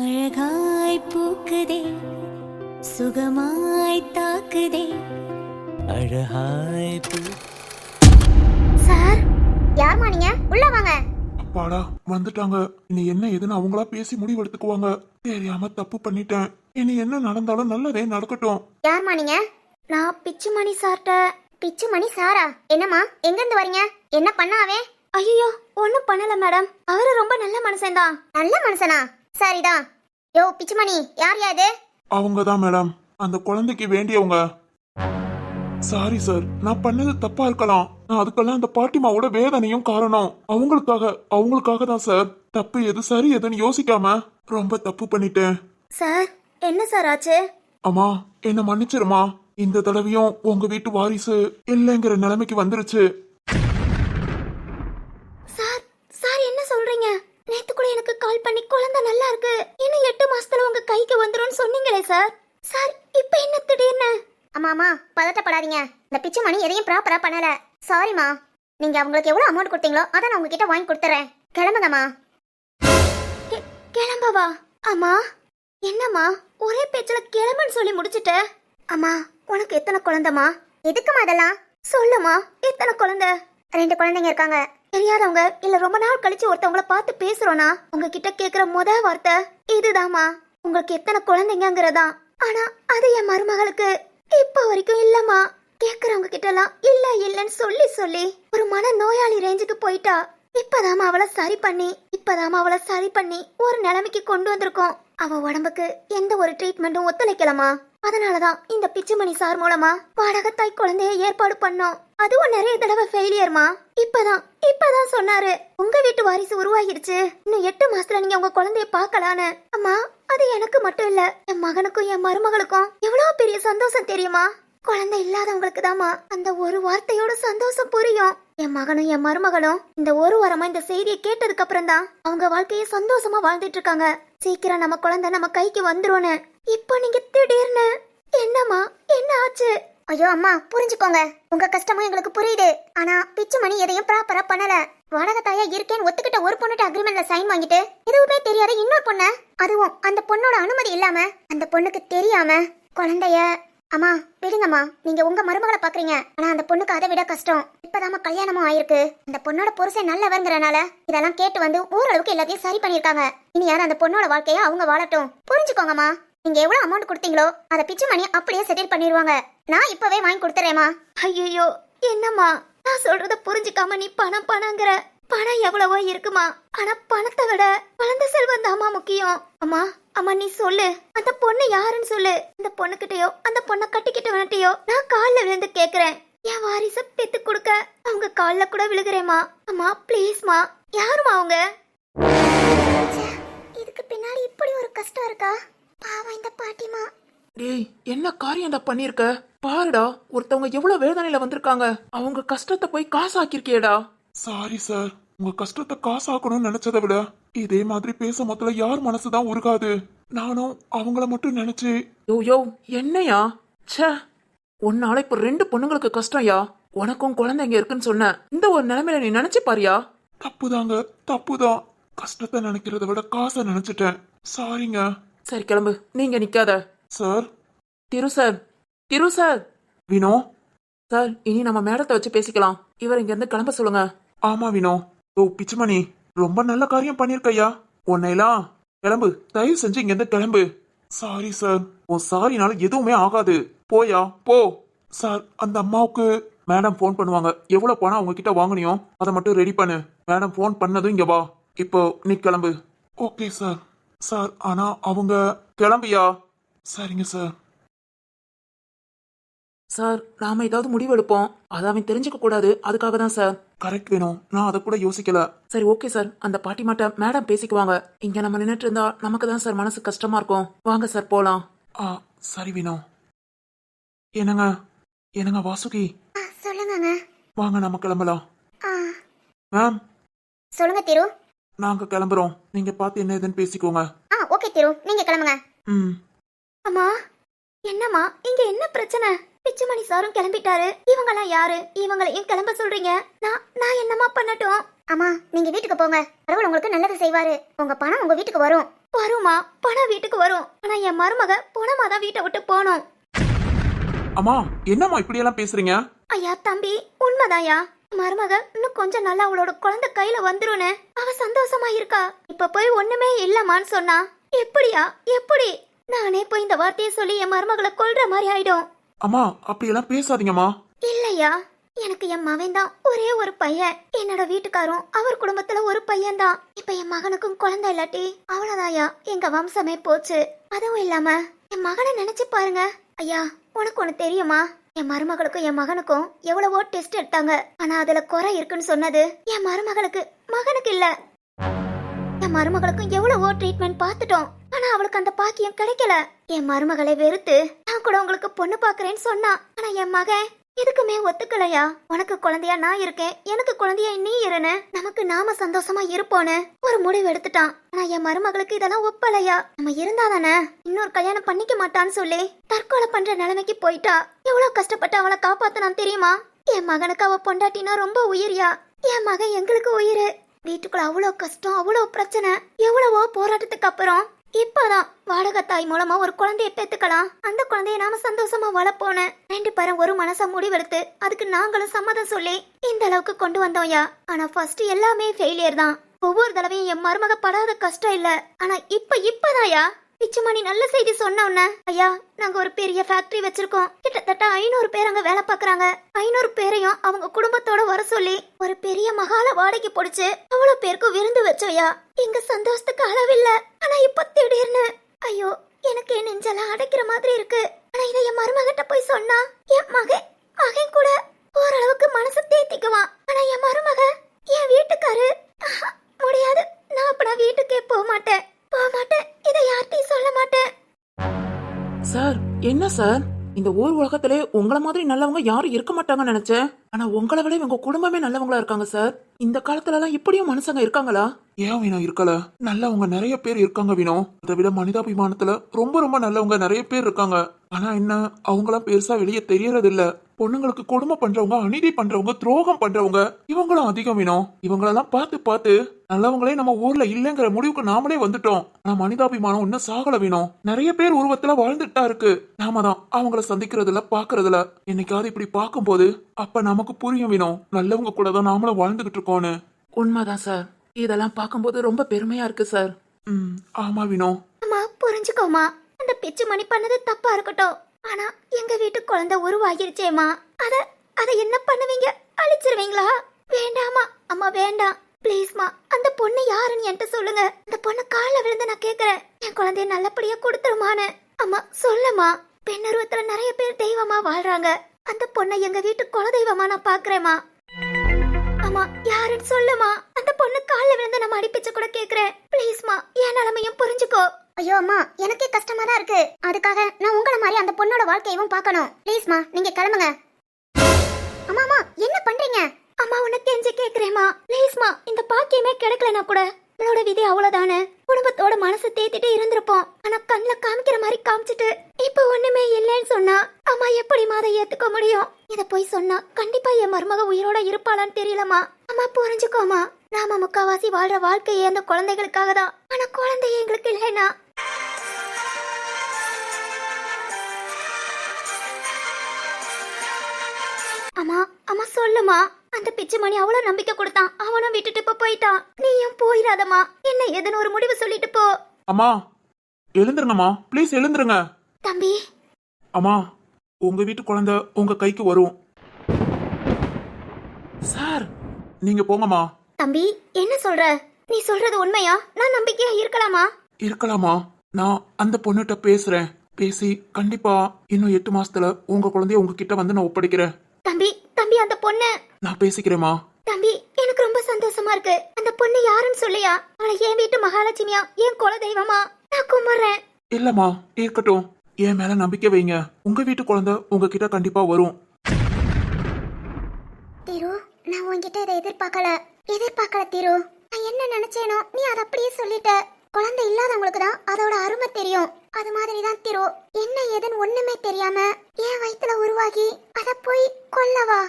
அழகாய் பூக்குதே சுகமாய் தாக்குதே அழகாய் பூ. சார், யாருமா நீங்க? உள்ள வாங்க. அப்பாடா வந்துட்டாங்க. இனி என்ன ஏதுன்னு அவங்களா பேசி முடிவெடுத்துக்குவாங்க. தெரியாம தப்பு பண்ணிட்டேன். இனி என்ன நடந்தாலும் நல்லதே நடக்கட்டும். யாருமா நீங்க? நான் பிச்சுமணி சார்ட்ட. பிச்சுமணி சாரா? என்னம்மா, எங்க இருந்து வரீங்க? என்ன பண்ணாவே? ஐயோ, ஒண்ணும் பண்ணல மேடம். அவரு ரொம்ப நல்ல மனுஷன்தான். நல்ல மனுஷனா? சரிதான். யோ பிச்சுமணி, யார் யா இது? அவங்கதான் மேடம், அந்த குழந்தைக்கு வேண்டியவங்க. சாரி சார், நான் பண்ணது தப்பா இருக்கலாம். நான் அதுக்கெல்லாம் அந்த பாட்டிமாவோட வேதனையும் காரணம். அவங்களுக்காக தான் சார். தப்பு எது சரி எதுன்னு யோசிக்காம ரொம்ப தப்பு பண்ணிட்டேன். சார், என்ன சார் ஆச்சு? அம்மா, என்ன மன்னிச்சிருமா. இந்த தடவையும் உங்க வீட்டு வாரிசு இல்லைங்கிற நிலைமைக்கு வந்துருச்சு. சார், சார் என்ன சொல்றீங்க? நேத்து கூட எனக்கு கால் பண்ணி குழந்தை நல்லா இருக்கு, இன்னும் 8 மாசத்துல உங்க கைக்கு வந்துரும்னு சொன்னீங்களே சார். சார், இப்ப என்ன திடீர்னு? அம்மா பதட்டப்படாதீங்க. இந்த பிச்சு மணி எதையும் ப்ராப்பரா பண்ணல. சாரிமா. நீங்க அவங்களுக்கு எவ்வளவு அமௌண்ட் கொடுத்தீங்களோ அதை நான் உங்ககிட்ட வாங்கி கொடுத்துறேன். கிளம்புங்கம்மா. கிளம்பவா? அம்மா, என்னம்மா ஒரே பேச்சுல கிளம்புன்னு சொல்லி முடிச்சிட்ட? அம்மா, உனக்கு எத்தனை குழந்தைமா? எதுக்குமா அதெல்லாம்? சொல்லுமா, எத்தனை குழந்தை? 2 குழந்தைங்க இருக்காங்க. தெரியாதவங்க இல்ல ரொம்ப நாள் கழிச்சு ஒருத்தவங்கள பார்த்து பேசுறோம்னா உங்ககிட்ட கேக்குற முத வார்த்தை இதுதாம்மா. உங்களுக்கு எத்தனை குழந்தைங்கிறதா. ஆனா அது என் மருமகளுக்கு இப்ப வரைக்கும் இல்லம்மா. கேக்குறவங்க கிட்ட எல்லாம் இல்ல இல்லன்னு சொல்லி சொல்லி ஒரு மன நோயாளி ரேஞ்சுக்கு போயிட்டா. இப்பதாம அவளை சரி பண்ணி ஒரு நிலைமைக்கு கொண்டு வந்திருக்கோம். அவ உடம்புக்கு எந்த ஒரு ட்ரீட்மெண்ட்டும் ஒத்துழைக்கலமா. அதனாலதான் இந்த பிச்சுமணி சார் மூலமா வாடகத்தாய் குழந்தைய ஏற்பாடு பண்ணோம். அதுவும் நிறைய தடவை ஃபெயிலியர்மா. இப்பதான் சொன்னாரு உங்க வீட்டு வாரிசு உருவாகிடுச்சு, இன்னும் 8 மாசத்துல நீங்க உங்க குழந்தைய பாக்கலான்னு. அம்மா, அது எனக்கு மட்டும் இல்ல, என் மகனுக்கும் என் மருமகளுக்கும் எவ்வளவு பெரிய சந்தோஷம் தெரியுமா? குழந்தை இல்லாதவங்களுக்கு தாமா அந்த ஒரு வார்த்தையோட சந்தோஷம் புரியும். என் மகனும் என் மருமகளும் இந்த ஒரு வாரமா இந்த செய்தியை கேட்டதுக்கு அப்புறம் தான் அவங்க வாழ்க்கைய சந்தோஷமா வாழ்ந்துட்டு இருக்காங்க. சீக்கிரம் நம்ம குழந்தை நம்ம கைக்கு வந்துரும்னு. இப்போ நீங்க திடீர்னு என்னம்மா, என்ன ஆச்சு? ஐயோ அம்மா, புரிஞ்சுக்கோங்க, உங்க கஷ்டமும் எங்களுக்கு புரியுது. ஆனா பிச்சுமணி எதையும் ப்ராப்பரா பண்ணல. வாடகை தாயா இருக்கேன்னு ஒத்துக்கிட்ட ஒரு பொண்ணுட்ட அக்ரிமெண்ட்ல சைன் வாங்கிட்டு எதுவுமே தெரியாத இன்னொரு பொண்ணு, அதுவும் அந்த பொண்ணோட அனுமதி இல்லாம அந்த பொண்ணுக்கு தெரியாம குழந்தைய. அம்மா விடுங்கம்மா, நீங்க உங்க மருமகளை பாக்குறீங்க. ஆனா அந்த பொண்ணுக்கு அதை விட கஷ்டம். இப்பதாம கல்யாணமும் ஆயிருக்கு. அந்த பொண்ணோட புருஷன் நல்லவங்கிறனால இதெல்லாம் கேட்டு வந்து ஓரளவுக்கு எல்லாத்தையும் சரி பண்ணிருக்காங்க. இனி யாரும் அந்த பொண்ணோட வாழ்க்கைய அவங்க வாழட்டும். புரிஞ்சுக்கோங்கம்மா. நீங்க எவ்வளவு அமௌண்ட் கொடுத்தீங்களோ அதை பிச்சு மணி அப்படியே செட்டில் பண்ணிடுவாங்க. நான் இப்பவே வாங்கி கொடுத்துறேம்மா. ஐயோ என்னம்மா, நான் சொல்றத புரிஞ்சுக்காம நீ பணங்கிற. பணம் எவ்வளவோ இருக்குமா, ஆனா பணத்தை விட குழந்தை செல்வம் தாமா முக்கியம். அம்மா நீ சொல்லு, அந்த பொண்ணு யாருன்னு சொல்லு. அந்த பொண்ணுகிட்டயோ அந்த பொண்ணை கட்டிக்கிட்டவன்கிட்டயோ நான் கால்ல விழுந்து கேக்குறேன். என் வாரிச பெத்து கொடுக்க அவங்க கால்ல கூட விழுகிறேம்மா. அம்மா ப்ளீஸ்மா. யாருமா அவங்க? இதுக்கு பின்னாடி இப்படி ஒரு கஷ்டம் இருக்கா? பாவம் இந்த பாட்டிமா. டேய், என்ன காரியம்டா பண்ணிருக்க? பாருடா, ஒருத்தவங்க எவ்வளவு வேதனையில வந்திருக்காங்க. அவங்க கஷ்டத்தை போய் காசாக்கிருக்கேடா. சாரி சார், உங்க கஷ்டத்தை காசாக்கணும்னு நினைச்சதை விட இதே மாதிரி பேச முதல்ல யார் மனசுதான் உருகாது. நானும் அவங்கள மட்டும் நினைச்சு. யோ என்னையா? ச்சே, உன்னால இப்ப 2 பொண்ணுங்களுக்கு கஷ்டம்யா. உனக்கும் குழந்தைங்க இருக்குன்னு சொன்ன இந்த ஒரு நிலைமையில நீ நினைச்சு பாரியா? தப்புதான். கஷ்டத்தை நினைக்கிறத விட காசை நினைச்சிட்டேன். சாரிங்க. சரி கிளம்பு, நீங்க நிக்காத. சார். திரு சார். வினோ சார், இனி நம்ம மேடத்தை வச்சு பேசிக்கலாம். இவர் இங்க இருந்து கிளம்ப சொல்லுங்க. ஆமா வினோ. ஓ பிச்சுமணி, ரொம்ப நல்ல காரியம் பண்ணிருக்கையா. உன்னையெல்லாம் கிளம்பு, தயவு செஞ்சு இங்க இருந்து கிளம்பு. சாரி சார், உன் சாரினால எதுவுமே ஆகாது. போயா போ. சார், அந்த அம்மாவுக்கு மேடம் போன் பண்ணுவாங்க. எவ்வளவு பணம் அவங்க கிட்ட வாங்கினியோ அதை மட்டும் ரெடி பண்ணு. மேடம் போன் பண்ணதும் இங்க வா. இப்போ நீ கிளம்பு. Okay sir. சார், ஆனா அவங்க கிளம்பியா? சரிங்க சார். சார், நாம ஏதாவது முடிவு எடுப்போம், அதை அவன் தெரிஞ்சுக்க கூடாது. அதுக்காக தான் சார். கரெக்ட் வேணும், நான் அதை கூட யோசிக்கல. சரி ஓகே சார், அந்த பாட்டி மாட்ட மேடம் பேசிக்குவாங்க. இங்க நம்ம நின்னுட்டு இருந்தா நமக்கு தான் சார் மனசு கஷ்டமா இருக்கும். வாங்க சார் போலாம். சரி வினோ. என்னங்க வாசுகி. சொல்லுங்க. வாங்க நம்ம கிளம்பலாம். மேம். சொல்லுங்க திரு. நாங்க கிளம்புறோம், நீங்க பார்த்து என்ன ஏதுன்னு பேசிக்கோங்க. ஓகே திரு, நீங்க கிளம்புங்க. அம்மா, என்னம்மா இங்க என்ன பிரச்சனை? பிச்சுமணி சாரும் கிளம்பிட்டாரு. இவங்கெல்லாம் யாரு? இவங்களையும் கிளம்ப சொல்றீங்க. நான் என்னமா பண்ணட்டும்? அம்மா, நீங்க வீட்டுக்கு போங்க. கடவுள் உங்களுக்கு நல்லது செய்வாரு. உங்க பணம் உங்க வீட்டுக்கு வரும். வருமா, பணம் வீட்டுக்கு வரும். ஆனா என் மருமக பணமா தான் வீட்டை விட்டு போகணும். அம்மா என்னம்மா இப்படி எல்லாம் பேசுறீங்க? ஐயா தம்பி, உண்மைதாயா. மருமக இன்னும் கொஞ்சம் நாள் அவளோட குழந்தை கையில வந்துருன்னு அவ சந்தோஷமா இருக்கா. இப்ப போய் ஒண்ணுமே இல்லம்மான்னு சொன்னா எப்படியா? எப்படி? நானே போய் இந்த வார்த்தையை சொல்லி என் மருமகளை கொல்ற மாதிரி ஆயிடும். அம்மா அப்படி எல்லாம் பேசாதீங்கம்மா. இல்லையா, எனக்கு என் மகன் தான் ஒரே ஒரு பையன். என்னோட வீட்டுக்காரும் அவர் குடும்பத்துல ஒரு பையன் தான். இப்ப என் மகனுக்கும் குழந்தை இல்லாட்டி அவ்வளவுதாயா, எங்க வம்சமே போச்சு. அதுவும் இல்லாம என் மகனை நினைச்சு பாருங்க. ஐயா, உனக்கு ஒண்ணு தெரியுமா? என் மருமகளுக்கும் என் மகனுக்கும் எவ்வளவோ டெஸ்ட் எடுத்தாங்க. ஆனா அதுல குறை இருக்குன்னு சொன்னது என் மருமகளுக்கு, மகனுக்கு இல்ல. என் மருமகளுக்கும் எவ்வளவோ ட்ரீட்மெண்ட் பார்த்துட்டோம். ஆனா அவளுக்கு அந்த பாக்கியம் கிடைக்கல. என் மருமகளை வெறுத்து நான் கூட உங்களுக்கு பொண்ணு பாக்குறேன்னு சொன்னா. ஆனா என் மகன் எதுக்குமே ஒத்துக்கலையா. உனக்கு குழந்தையா நான் இருக்கேன், எனக்கு குழந்தையா நீ இருன்னு, நமக்கு நாம சந்தோஷமா இருப்போன்னு ஒரு முடிவு எடுத்துட்டான். ஆனா என் மருமகளுக்கு இதெல்லாம் ஒப்பலையா. நம்ம இருந்தாதானே இன்னொரு கல்யாணம் பண்ணிக்க மாட்டான்னு சொல்லி தற்கொலை பண்ற நிலைமைக்கு போயிட்டா. எவ்வளவு கஷ்டப்பட்டு அவளை காப்பாத்தினான் தெரியுமா? என் மகனுக்கு அவ பொண்டாட்டினா ரொம்ப உயிரியா. என் மகன் எங்களுக்கு உயிரு. வீட்டுக்குள்ள அவ்வளோ கஷ்டம், அவ்வளோ பிரச்சனை, எவ்வளவோ போராட்டத்துக்கு அப்புறம் இப்பதான் வாடகை தாய் மூலமா ஒரு குழந்தைய பெத்துக்கலாம். அந்த குழந்தைய நாம சந்தோஷமா வளர்ப்போன்னு 2 பேரும் ஒரு மனசா முடிவெடுத்து அதுக்கு நாங்களும் சம்மதம் சொல்லி இந்த அளவுக்கு கொண்டு வந்தோம்யா. ஆனா ஃபர்ஸ்ட் எல்லாமே ஃபெயிலியர் தான். ஒவ்வொரு தடவையும் என் மருமக படாத கஷ்டம் இல்ல. ஆனா இப்பதாயா பிச்சுமணி நல்ல செய்தி சொன்னோன்ன, ஐயா நாங்க ஒரு பெரிய ஃபேக்டரி வச்சிருக்கோம். கிட்டத்தட்ட 500 பேர் அங்க வேலை பாக்குறாங்க. 500 பேரையும் அவங்க குடும்பத்தோட வர சொல்லி ஒரு பெரிய மகால வாடகை பொடிச்சு அவ்வளவு பேருக்கு விருந்து வச்சோயா. எங்க சந்தோஷத்துக்கு அளவில்ல. ஆனா இப்ப திடீர்னு ஐயோ, எனக்கு என் நெஞ்செல்லாம் அடைக்கிற மாதிரி இருக்கு. ஆனா இதை என் மருமகிட்ட போய் சொன்னா என் மகன் கூட ஓரளவுக்கு மனசு தேத்திக்குவான். ஆனா என் மருமக, என் வீட்டுக்காரு முடியாது. நான் அப்படா வீட்டுக்கே போக மாட்டேன். இதை யார்கிட்டயும் சொல்ல மாட்டேன். சார் என்ன சார், இந்த ஊர் உலகத்திலே உங்களை மாதிரி நல்லவங்க யாரும் இருக்க மாட்டாங்கன்னு நினைச்சேன். ஆனா உங்களை விட உங்க குடும்பமே நல்லவங்களா இருக்காங்க சார். இந்த காலத்துல எல்லாம் இப்படியும் மனுஷங்க இருக்காங்களா? ஏன் வினோ இருக்கல? நல்லவங்க நிறைய பேர் இருக்காங்க வினோ. அதை விட மனிதாபிமானத்துல ரொம்ப ரொம்ப நல்லவங்க நிறைய பேர் இருக்காங்க. ஆனா என்ன, அவங்களாம் பெருசா வெளியே தெரியறது இல்ல. பொண்ணுங்களுக்கு கொடுமை பண்றவங்க, அநீதி பண்றவங்க, துரோகம் பண்றவங்க இவங்களும் அதிகம் வினோ. இவங்களெல்லாம் பார்த்து நல்லவங்களே நம்ம ஊர்ல இல்லங்கிற முடிவுக்கு நாமளே வந்துட்டோம். ஆனா மனிதாபிமானம் இன்னும் சாகல வினோ. நிறைய பேர் உருவத்துல வாழ்ந்துட்டா இருக்கு. நாம தான் அவங்கள சந்திக்கிறதுல பாக்குறதுல. என்னைக்காவது இப்படி பார்க்கும்போது அப்ப நமக்கு புரியும் வினோ, நல்லவங்க கூட தான் நாமளும் வாழ்ந்துகிட்டு இருக்கோம்னு. உண்மைதான் சார். இதெல்லாம் பார்க்கும்போது ரொம்ப பெருமையா இருக்கு சார். ஆமா வினோ. அம்மா புரிஞ்சுக்கோமா, அந்த பிச்சு மணி பண்ணது தப்பா இருக்கட்டும். ஆனா எங்க வீட்டு குழந்தை உருவாகிருச்சேமா, அத என்ன பண்ணுவீங்க? அழிச்சிருவீங்களா? வேண்டாமா அம்மா, வேண்டாம் ப்ளீஸ்மா. அந்த பொண்ணு யாருன்னு என்கிட்ட சொல்லுங்க. அந்த பொண்ணு காலில் விழுந்து நான் கேக்குறேன், என் குழந்தைய நல்லபடியா கொடுத்துருமான்னு. அம்மா சொல்லுமா. பெண்ணுருவத்துல நிறைய பேர் தெய்வமா வாழ்றாங்க. அந்த பொண்ணை எங்க வீட்டு குலதெய்வமா நான் பாக்குறேமா. அம்மா யாருன்னு சொல்லுமா. அந்த பொண்ணு காலில் விழுந்து நம்ம அடிப்பிச்ச கூட கேக்குறேன். ப்ளீஸ்மா, என் நிலைமையும் புரிஞ்சுக்கோ. ஐயோ அம்மா, எனக்கே கஷ்டமா தான் இருக்கு. அதுக்காக நான் உங்கள மாதிரி அந்த பொண்ணோட வாழ்க்கையவும் பார்க்கணும். ப்ளீஸ்மா, நீங்க கிளம்புங்க. அம்மா அம்மா, என்ன பண்றீங்க? அம்மா உன்னை கெஞ்சி கேக்குறேம்மா, ப்ளீஸ்மா. இந்த பாக்கியமே கிடைக்கலனா கூட நம்மளோட விதி அவ்வளவுதானே. குடும்பத்தோட மனசு தேத்திட்டு இருந்திருப்போம். ஆனா கண்ணுல காமிக்கிற மாதிரி காமிச்சிட்டு இப்ப ஒண்ணுமே இல்லைன்னு சொன்னா அம்மா எப்படிமா அதை ஏத்துக்க முடியும்? இத போய் சொன்னா கண்டிப்பா என் மருமக உயிரோட இருப்பாளான்னு தெரியலமா. அம்மா புரிஞ்சுக்கோமா. நாம முக்காவாசி வாழ்ற வாழ்க்கையே அந்த குழந்தைகளுக்காக தான். ஆனா குழந்தைய எங்களுக்கு இல்லைனா. அம்மா அம்மா சொல்லுமா. அந்த பிச்சுமணி அவ்வளவு நம்பிக்கை கொடுத்தான், அவனும் விட்டுட்டு இப்ப போயிட்டான். நீயும் போயிடாதம்மா. என்ன ஏதுன்னு ஒரு முடிவு சொல்லிட்டு போ. அம்மா எழுந்துருங்கம்மா, ப்ளீஸ் எழுந்துருங்க. தம்பி. அம்மா, உங்க வீட்டு குழந்தை உங்க கைக்கு வரும். சார் நீங்க போங்கம்மா. தம்பி என்ன சொல்ற? நீ சொல்றது உண்மையா? நான் நம்பிக்கையா இருக்கலாமா? இருக்கலாமா. நான் அந்த பொண்ணுகிட்ட பேசுறேன். பேசி கண்டிப்பா இன்னும் 8 மாசத்துல உங்க குழந்தைய உங்ககிட்ட வந்து நான் ஒப்படைக்கிறேன். தம்பி தம்பி, அந்த பொண்ணு நான் பேசிக்கிறேம்மா. தம்பி எனக்கு ரொம்ப சந்தோஷமா இருக்கு. அந்த பொண்ணு யாருன்னு சொல்லியா? அவளை என் வீட்டு மகாலட்சுமியா, என் குல தெய்வமா நான் கும்பிடுறேன். இல்லம்மா இருக்கட்டும், என் மேல நம்பிக்கை வைங்க. உங்க வீட்டு குழந்தை உங்ககிட்ட கண்டிப்பா வரும். திரு, நான் உன்கிட்ட இதை எதிர்பார்க்கல திரு. நான் என்ன நினைச்சேனோ நீ அதை அப்படியே சொல்லிட்ட. குழந்தை இல்லாதவங்களுக்கு தான் அதோட அருமை தெரியும். அது மாதிரி தான் திரு, என்ன ஏதுன்னு ஒண்ணுமே தெரியாம என் வயித்துல உருவாகி அத போய் கொல்லவா?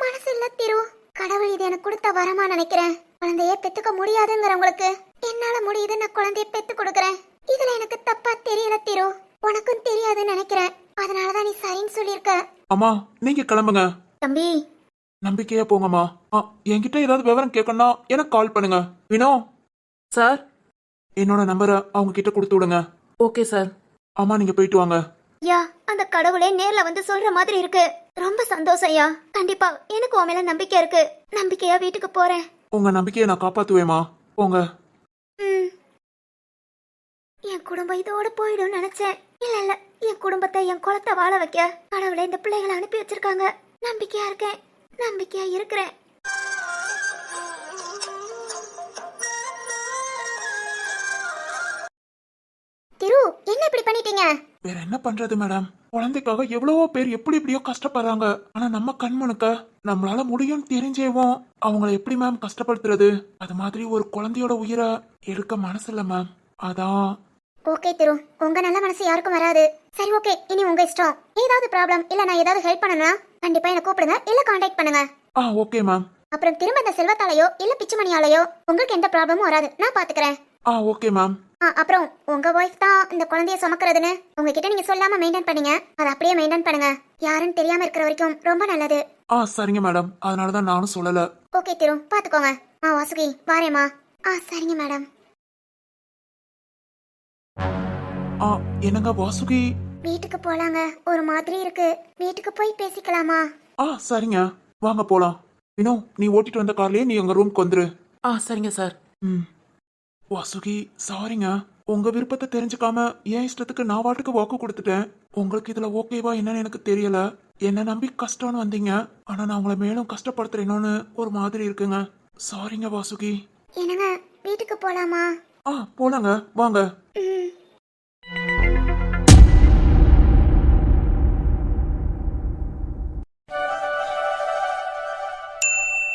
மனசு இல்ல திரு. கடவுள் இது எனக்கு கொடுத்த வரமா நினைக்கிறேன். குழந்தைய பெத்துக்க முடியாதுங்கிறவங்களுக்கு என்னால முடியுது, நான் குழந்தைய பெத்து கொடுக்கறேன். இதுல எனக்கு தப்பா தெரியல திரு. உனக்கும் தெரியாதுன்னு நினைக்கிறேன். அதனாலதான் நீ சரின்னு சொல்லியிருக்க. அம்மா நீங்க கிளம்புங்க. தம்பி, நம்பிக்கையா போங்கம்மா. என்கிட்ட ஏதாவது விவரம் கேட்கணும்னா எனக்கு கால் பண்ணுங்க. வினோ, சார். என்னோட நம்பரை அவங்க கிட்ட கொடுத்து விடுங்க. Okay sir. அம்மா நீங்க போயிட்டு வாங்க. யா, அந்த கடவுளே நேர்ல வந்து சொல்ற மாதிரி இருக்கு. ரொம்ப சந்தோஷம் ஐயா. கண்டிப்பா எனக்கு உன் மேல நம்பிக்கை இருக்கு. நம்பிக்கையா வீட்டுக்கு போறேன். உங்க நம்பிக்கையை நான் காப்பாத்துவேமா. போங்க. ம். என் குடும்பம் இதோட போயிடும் நினைச்சேன். இல்ல என் குடும்பத்தை, என் குலத்தை வாழ வைக்க கடவுளே இந்த பிள்ளைகளை அனுப்பி வச்சிருக்காங்க. நம்பிக்கையா இருக்கேன், நம்பிக்கையா இருக்கிறேன். திரு, என்ன இப்படி பண்ணிட்டீங்க? வேற என்ன பண்றது மேடம்? குழந்தைக்காக எவ்வளவோ பேர் எப்படி எப்படியோ கஷ்டப்படுறாங்க. ஆனா நம்ம கண்மனுக்க நம்மளால முடியும்னு தெரிஞ்சேவும் அவங்கள எப்படி மேம் கஷ்டப்படுத்துறது? அது மாதிரி ஒரு குழந்தையோட உயிரை எடுக்க மனசு இல்ல மேம். அதான். ஓகே திரு, உங்க நல்ல மனசு யாருக்கும் வராது. சரி ஓகே, இனி உங்க இஷ்டம். ஏதாவது ப்ராப்ளம் இல்ல நான் ஏதாவது ஹெல்ப் பண்ணனா கண்டிப்பா என்ன கூப்பிடுங்க, இல்ல கான்டாக்ட் பண்ணுங்க. Okay ma'am. அப்புறம் திரும்ப இந்த செல்வத்தாலையோ இல்ல பிச்சுமணியாலையோ உங்களுக்கு எந்த ப்ராப்ளமும் வராது, நான் பாத்துக்கிறேன். Okay ma'am. அப்புறம் உங்க ஒய்ஃப் தான் இந்த குழந்தைய சுமக்கிறதுன்னு உங்ககிட்ட நீங்க சொல்லாம மெயின்டைன் பண்ணீங்க. அதை அப்படியே மெயின்டைன் பண்ணுங்க. யாருன்னு தெரியாம இருக்கிற வரைக்கும் ரொம்ப நல்லது. சரிங்க மேடம். அதனாலதான் நானும் சொல்லல. ஓகே திரு, பாத்துக்கோங்க. வாசுகி வாரேம்மா. சரிங்க மேடம். என்னங்க வாசுகி? வீட்டுக்கு போலாங்க, ஒரு மாதிரி இருக்கு. வீட்டுக்கு போய் பேசிக்கலாமா? சரிங்க, வாங்க போலாம். வினோ, நீ ஓட்டிட்டு வந்த கார்லயே நீ உங்க ரூம்க்கு வந்துரு. சரிங்க சார். வாசுகி சாரிங்க. உங்க விருப்பத்தை தெரிஞ்சுக்காம என் இஷ்டத்துக்கு நான் வாட்டுக்கு வாக்கு கொடுத்துட்டேன். உங்களுக்கு இதுல ஓகேவா என்னன்னு எனக்கு தெரியல. என்ன நம்பி கஷ்டம்னு வந்தீங்க. ஆனா நான் உங்களை மேலும் கஷ்டப்படுத்துறேனோன்னு ஒரு மாதிரி இருக்குங்க. சாரிங்க வாசுகி. என்னங்க, வீட்டுக்கு போலாமா? போலாங்க, வாங்க.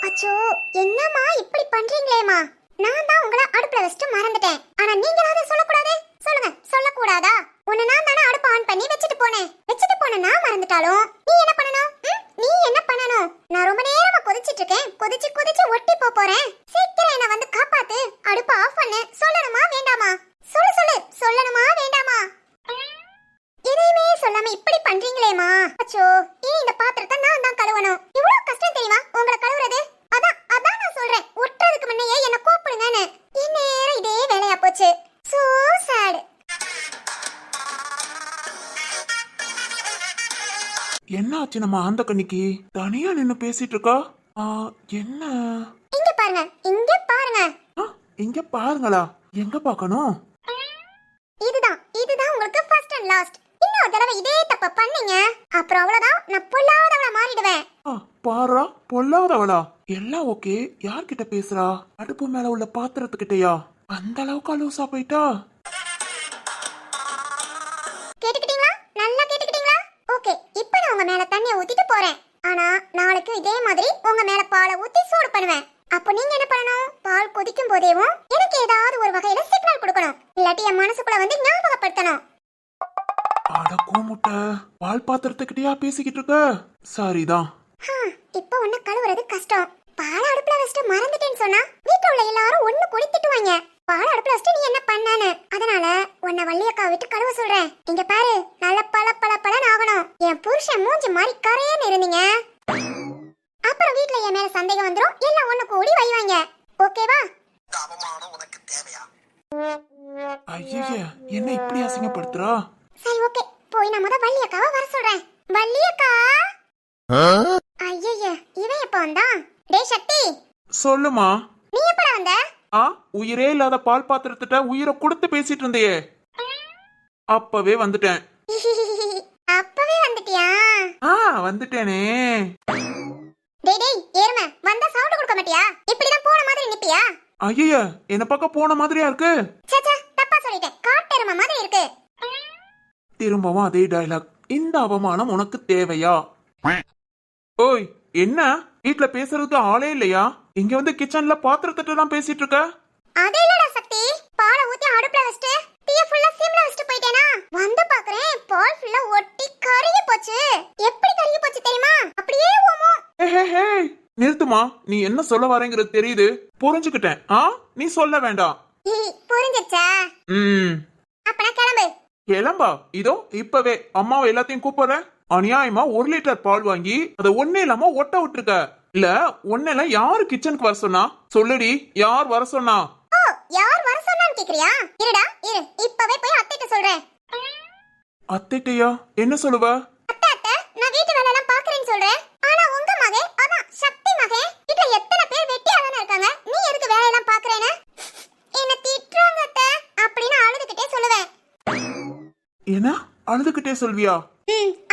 அச்சோ, என்னம்மா இப்படி பண்றீங்களேம்மா? நான் தான் உங்களை அடுப்புல வச்சுட்டு மறந்துட்டேன். ஆனா நீங்களாவது சொல்லக்கூடாது. சொல்லுங்க, சொல்லக்கூடாதா? உன்னை நான் தானே அடுப்பு ஆன் பண்ணி வச்சுட்டு போனேன். நான் மறந்துட்டாலும் நீ என்ன பண்ணணும்? நீ என்ன பண்ணணும்? நான் ரொம்ப நேரமா கொதிச்சிட்டு இருக்கேன். கொதிச்சு கொதிச்சு ஒட்டி போறேன். சீக்கிரம் என்ன வந்து காப்பாத்து. அடுப்பு ஆஃப் பண்ணு. சொல்லணுமா வேண்டாமா? சொல்லு, சொல்லணுமா வேண்டாமா? எதையுமே சொல்லாம இப்படி பண்றீங்களேம்மா. அச்சோ, இந்த பாத்திரத்தை நான் தான் கழுவணும். இவ்வளவு கஷ்டம் தெரியுமா உங்களை கழுவுறது? அதான் நான் சொல்றேன், ஒட்டுறதுக்கு முன்னையே என்ன கூப்பிடுங்கன்னு. நேரம் இதே வேலையா போச்சு. So sad. என்ன ஆச்சு நம்ம அந்த கண்ணிக்கு? தனியா நின்னு பேசிட்டு இருக்கா. என்ன? இங்க பாருங்க, இங்க பாருங்க. இங்க பாருங்களா? எங்க பார்க்கணும்? இதுதான் உங்களுக்கு ஃபர்ஸ்ட் அண்ட் லாஸ்ட். இன்னொரு தடவை இதே தப்ப பண்ணீங்க அப்புறம் அவ்வளவுதான், நான் பொல்லாதவளா மாறிடுவேன். பாரா, பொல்லாதவளா? எல்லாம் ஓகே. யார்கிட்ட பேசுறா? அடுப்பு மேல உள்ள பாத்திரத்துக்கிட்டயா? அந்த அளவுக்கு லூசா போயிட்டா? கேட்டுக்கிட்டீங்களா? நல்லா கேட்டுக்கிட்டீங்களா? ஓகே, இப்போ நான் உங்க மேல தண்ணியை ஊத்திட்டு போறேன். ஆனா நாளைக்கு இதே மாதிரி உங்க மேல பாலை ஊத்தி சூடு பண்ணுவேன். அப்போ நீங்க என்ன பண்ணணும்? பால் கொதிக்கும் போதேவும் எனக்கு ஏதாவது ஒரு வகையில சிக்னல் கொடுக்கணும். இல்லாட்டி என் மனசுக்குள்ள வந்து ஞாபகப்படுத்தணும். அட கோமுட்டை, பால் பாத்திரத்துக்கிட்டயா பேசிக்கிட்டு இருக்க? சரிதான். இப்போ உன்னை கழுவுறது கஷ்டம். பால் அடுப்புல வச்சுட்டு மறந்துட்டேன்னு சொன்னா வீட்டுல உள்ள எல்லாரும் ஒண்ணு கூடி திட்டுவாங்க. பால் அடுப்புல வச்சுட்டு நீ என்ன பண்ணான்னு. அதனால உன்னை வள்ளியக்கா விட்டு கழுவ சொல்றேன். இங்க பாரு, நல்ல பல ஆகணும். என் புருஷன் மூஞ்சி மாதிரி கரையன்னு இருந்தீங்க அப்புறம் வீட்டுல என் மேல சந்தேகம் வந்துரும். எல்லாம் ஒண்ணு கூடி வைவாங்க. ஓகேவா? ஐயே, என்ன இப்படி அசிங்கப்படுத்துறா? சரி ஓகே, போய் நான் முத வள்ளியக்காவை வர சொல்றேன். வள்ளியக்கா. ஐயே, இவன் எப்ப வந்தான்? டேய் சக்தி. சொல்லுமா. நீ எப்படா வந்த? உயிரே இல்லாத பால் பாத்திரத்திட்ட உயிரை கொடுத்து பேசிட்டு இருந்தியே, அப்பவே வந்துட்டேன். அப்பவே வந்துட்டியா? வந்துட்டேனே. டேய் எருமை, வந்தா சவுண்ட் கொடுக்க மாட்டியா? இப்படிதான் போன மாதிரி நிப்பியா? ஐயா, என்ன பக்கம் போன மாதிரியா இருக்கு. சச்சா, தப்பா சொல்லிட்டேன். காட்டெருமை மாதிரி இருக்கு. திரும்பவும் அதே டயலாக். இந்த அவமானம் உனக்கு தேவையா? ஓய், என்ன வீட்ல பேசுறதுக்கு ஆளே இல்லையா? இங்க வந்து கிச்சன்ல பாத்திரத்திட்ட தான் பேசிட்டு இருக்க. அது இல்லடா சக்தி, பாலை ஊத்தி அடுப்புல வச்சிட்டு தீய ஃபுல்லா சிம்ல வச்சிட்டு போயிட்டேனா. வந்து பாக்குறேன் பால் ஃபுல்லா ஒட்டி கருகி போச்சு. எப்படி கருகி போச்சு தெரியுமா? அப்படியே ஓமோ. நிறுத்துமா, நீ என்ன சொல்ல வரேங்கிறது தெரியுது, புரிஞ்சுக்கிட்டேன். நீ சொல்ல வேண்டாம். புரிஞ்சிருச்சா? ம் அப்ப நான் கிளம்பு. கிளம்பா இதோ இப்பவே அம்மாவை எல்லாத்தையும் கூப்பிடுறேன். அநியாயமா 1 லிட்டர் பால் வாங்கி அதை ஒன்னே இல்லாம ஒட்ட விட்டுருக்க. இல்ல ஒன்னெல்லாம் யாரு கிச்சனுக்கு வர சொன்னா? சொல்லுடி, யார் வர சொன்னா? ஓ, யார் வர சொன்னான்னு கேக்குறியா? இருடா இரு, இப்பவே போய் அத்தைட்ட சொல்றேன். அத்தைட்டையா? என்ன சொல்லுவ? அத்தை அத்தை, நான் வீட்டு வேலை எல்லாம் பாக்குறேன்னு சொல்றேன். ஆனா உங்க மகன், அதான் சக்தி மகன், வீட்ல எத்தனை பேர் வெட்டியாதானே இருக்காங்க, நீ எதுக்கு வேலை எல்லாம் பாக்குறேன்னு என்ன திட்டுறாங்க அத்தை அப்படின்னு அழுதுகிட்டே சொல்லுவேன். என்ன அழுதுகிட்டே சொல்வியா?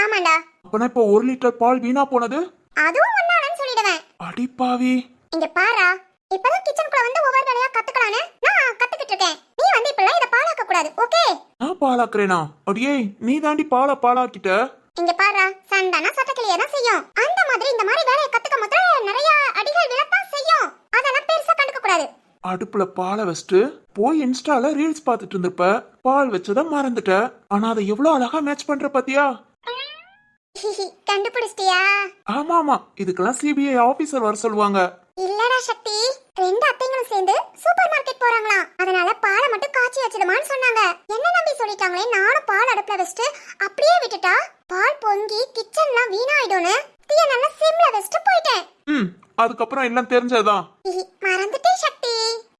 ஆமாண்டா. அப்பனா இப்ப 1 லிட்டர் பால் வீணா போனது? அதுவும் ஒன்னாலன்னு சொல்லிடுவேன். அடிப்பாவி. இங்க பாரா, இப்பதான் கிச்சனுக்குள்ள வந்து ஒவ்வொரு வேலையா கத்துக்கலான்னு நான் கத்துக்கிட்டு இருக்கேன். நீ வந்து இப்பெல்லாம் இத பாழாக்க கூடாது, ஓகே? நான் பாலாக்குறேனா? அடியே நீ தாண்டி பாலாக்கிட்ட. இங்க பாரா, சண்டானா சட்டக்கிளியா தான் செய்யும். அந்த மாதிரி இந்த மாதிரி வேலையை கத்துக்க மாத்திரம் நிறைய அடிகள் விழத்தான் செய்யும். அதெல்லாம் பெருசா கண்டுக்க கூடாது. அடுப்புல பாலை வச்சுட்டு போய் இன்ஸ்டால ரீல்ஸ் பார்த்துட்டு இருந்திருப்ப. பால் வச்சத மறந்துட்ட. ஆனா அதை எவ்வளவு அழகா மேட்ச் பண்ற பாத்தியா? கண்டுபிடிச்சிட்டியா? ஆமா ஆமா, இதுக்கெல்லாம் சிபிஐ ஆபீசர் வர சொல்லுவாங்க. இல்லடா சக்தி, 2 அத்தைங்களும் சேர்ந்து சூப்பர் மார்க்கெட் போறாங்களாம். அதனால பாலை மட்டும் காய்ச்சி வச்சிடுமான்னு சொன்னாங்க. என்ன நம்பி சொல்லிட்டாங்களே, நானும் பால் அடுப்புல வச்சுட்டு அப்படியே விட்டுட்டா பால் பொங்கி கிச்சன்லாம் வீணாயிடும்னு தீய நல்லா சிம்ல வச்சுட்டு போயிட்டேன். அதுக்கப்புறம் எல்லாம் தெரிஞ்சதுதான். மறந்துட்டேன் சக்தி.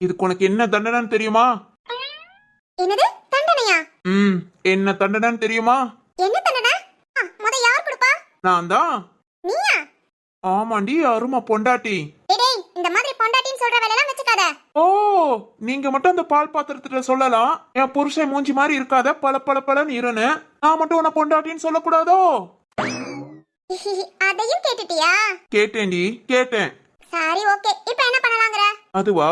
இதுக்கு உனக்கு என்ன தண்டனைன்னு தெரியுமா? என்னது தண்டனையா? என்ன தண்டனைன்னு தெரியுமா? என்ன தண்டனை? முத யார் கொடுப்பா? நான் தான். நீயா? ஆமாண்டி, அருமா பொண்டாட்டி. டேய், இந்த மாதிரி பொண்டாட்டின்னு சொல்ற வேலை எல்லாம் வெச்சுக்காத. ஓ, நீங்க மட்டும் அந்த பால் பாத்திரத்துல சொல்லலாம், என் புருஷன் மூஞ்சி மாதிரி இருக்காத பளபளன்னு இருன்னு. நான் மட்டும் உன்னை பொண்டாட்டின்னு சொல்லக்கூடாதோ? அதையும் கேட்டுட்டியா? கேட்டேன்டி, கேட்டேன். சரி, ஓகே. இப்போ என்ன பண்ணலாங்கற? அதுவா,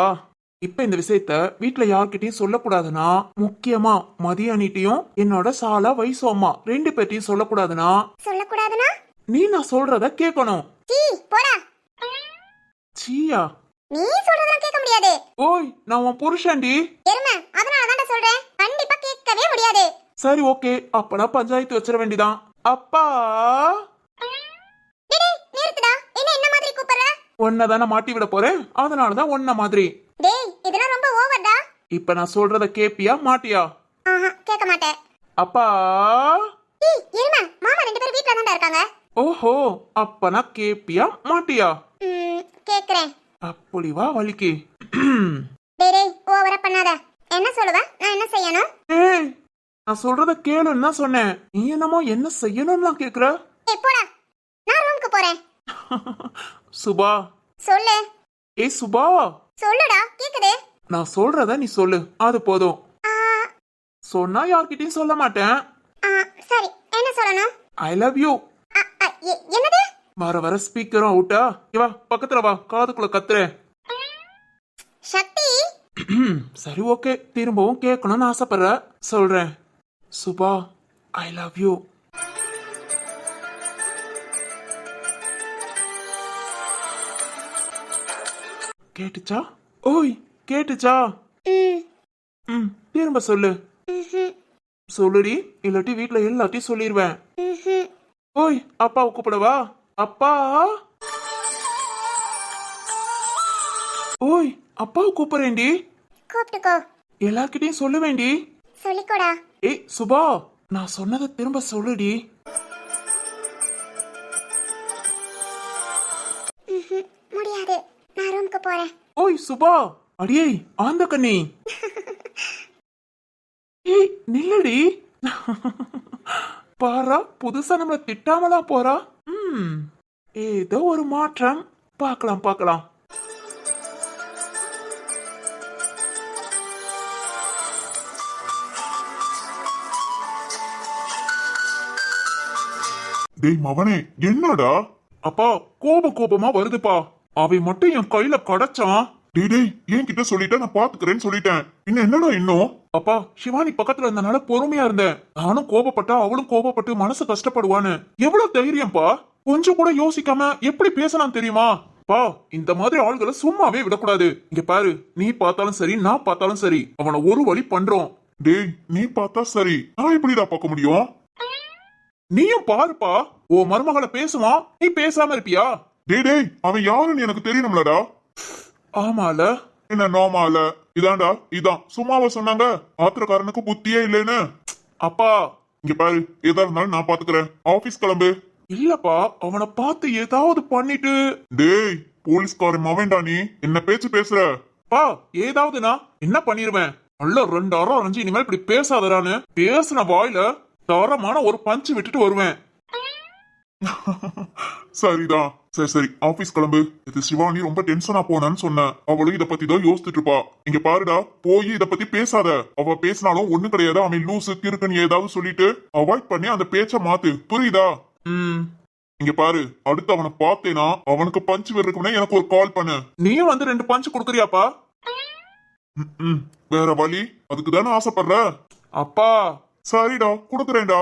இப்ப இந்த விஷயத்த வீட்ல யார்கிட்டயும் சொல்லக்கூடாதுன்னா, முக்கியமா மதியானிட்டையும் என்னோட சாலா வயசு அம்மா 2 பேர்ட்டையும் சொல்லக்கூடாதுன்னா. சொல்லக்கூடாதுன்னா நீ நான் சொல்றத கேட்கணும். சீ போடா. சீயா? நீ சொல்றதெல்லாம் கேட்க முடியாது. ஓய், நான் உன் புருஷன்டி. எருமை, அதனால தான் சொல்றேன். கண்டிப்பா கேட்கவே முடியாது. சரி, ஓகே, அப்பனா பஞ்சாயத்து வச்சிர வேண்டிதான். அப்பா, டேய் நிறுத்துடா. என்ன மாதிரி கூப்பிடுற? ஒன்னதானே மாட்டி விட போறேன், அதனாலதான் ஒன்ன மாதிரி. டேய், இதெல்லாம் ரொம்ப ஓவர்டா. இப்ப நான் சொல்றத கேப்பியா மாட்டியா? கேட்க மாட்டேன். அப்பா. டேய் எருமை, மாமா 2 பேரும் வீட்ல தான் இருக்காங்க. ஓஹோ, அப்பனா கேப்பியா மாட்டியா? கேக்குறேன். அப்படி வா வலிக்கு. டேய் ஓவரா பண்ணாத. என்ன சொல்லுவ? நான் என்ன செய்யணும்? ஏய், நான் சொல்றத கேளுன்னு தான் சொன்னேன். நீ என்னமோ என்ன செய்யணும்லாம் கேக்குற. ஏய் போடா, நான் ரூமுக்கு போறேன். சுபா. சொல்லு. ஏய் சுபா. சொல்லுடா, கேக்குது. நான் சொல்றத நீ சொல்லு, அது போதும். சொன்னா யார்கிட்டயும் சொல்ல மாட்டேன். சரி, என்ன சொல்லணும்? ஐ லவ் யூ. என்னது? வர ஸ்பீக்கரும் அவுட்டா? இவா பக்கத்துல வா, காதுக்குள்ள கத்துறேன். சக்தி. சரி, ஓகே, திரும்பவும் கேட்கணும்னு ஆசைப்படுற, சொல்றேன். Subha, I love you. கேட்டுச்சா? ஓய், கேட்டுச்சா? திரும்ப சொல்லு. சொல்லுடி, இல்லாட்டி வீட்ல எல்லாத்தையும் சொல்லிடுவேன். ஓய், அப்பாவை கூப்பிடவா? அப்பா. ஓய், அப்பாவை கூப்பிடுறேன்டி. கூப்பிட்டுக்கோ. எல்லார்கிட்டயும் சொல்லுவேண்டி. சொல்லிக்கோடா. ஏய் சுபா, நான் சொன்னதை திரும்ப சொல்லுடி. முடியாது, நான் ரூமுக்கு போறேன். ஓய் சுபா. அடியே ஆந்த கண்ணி. ஏய் நில்லடி. பாரா, புதுசா நம்மள திட்டாமலா போறா. ஏதோ ஒரு மாற்றம். பார்க்கலாம் பார்க்கலாம். டேய் மவனே, என்னடா? அப்பா, கோபமா வருதுப்பா. அவை மட்டும் என் கையில கடச்சான். டேய் என்கிட்ட சொல்லிட்டேன், நான் பாத்துக்கிறேன்னு சொல்லிட்டேன். இன்னும் என்னடா இன்னும்? அப்பா, சிவானி பக்கத்துல இருந்தனால பொறுமையா இருந்தேன். நானும் கோபப்பட்டா அவளும் கோபப்பட்டு மனசு கஷ்டப்படுவான்னு. எவ்வளவு தைரியம்ப்பா. கொஞ்சம் கூட யோசிக்காம எப்படி பேசலாம் தெரியுமா? பா, இந்த மாதிரி ஆள்களை சும்மாவே விடக்கூடாது. இங்க பாரு, நீ பார்த்தாலும் சரி, நான் பார்த்தாலும் சரி, அவனை ஒரு வழி பண்றோம். டேய், நீ பார்த்தா சரி, நான் எப்படிடா பார்க்க முடியும்? நீயும் பாருப்பா. ஓ மருமகளை பேசுவான், நீ பேசாம இருப்பியா? டேய் அவன் யாருன்னு எனக்கு தெரியணும்லடா. ஆமால. என்ன நோமால? இதான்டா இதான் சும்மாவா சொன்னாங்க ஆத்திரக்காரனுக்கு புத்தியே இல்லைன்னு. அப்பா இங்க பாரு, எதா இருந்தாலும் நான் பாத்துக்கிறேன். ஆபீஸ் கிளம்பு. இல்லப்பா, அவனை பார்த்து ஏதாவது பண்ணிட்டு. டேய், போலீஸ்காரன் மவன்டா நீ, என்ன பேச்சு பேசுற? பா ஏதாவதுனா என்ன பண்ணிருவேன். நல்ல 2 அறம் அரைஞ்சு இனிமேல் இப்படி பேசாதடான்னு பேசின வாயில தரமான ஒரு பஞ்சு விட்டுட்டு வருவேன். சரிதான். சரி சரி, ஆபீஸ் கிளம்பு. இது சிவானி ரொம்ப டென்ஷனா போனான்னு சொன்னேன். அவளும் இத பத்தி தான் யோசிச்சுட்டு இருப்பா. இங்க பாருடா, போய் இத பத்தி பேசாத. அவ பேசினாலும் ஒண்ணு கிடையாது. அவன் லூசு கிறுக்குன்னு ஏதாவது சொல்லிட்டு அவாய்ட் பண்ணி அந்த பேச்ச மாத்து, புரியுதா? இங்க பாரு, அடுத்து அவனை பார்த்தேனா அவனுக்கு பஞ்சு விடுறதுக்கு எனக்கு ஒரு கால் பண்ணு. நீயும் வந்து 2 பஞ்சு கொடுக்குறியாப்பா? வேற வழி, அதுக்கு தானே ஆசைப்படுற. அப்பா சரிடா, கொடுக்குறேன்டா.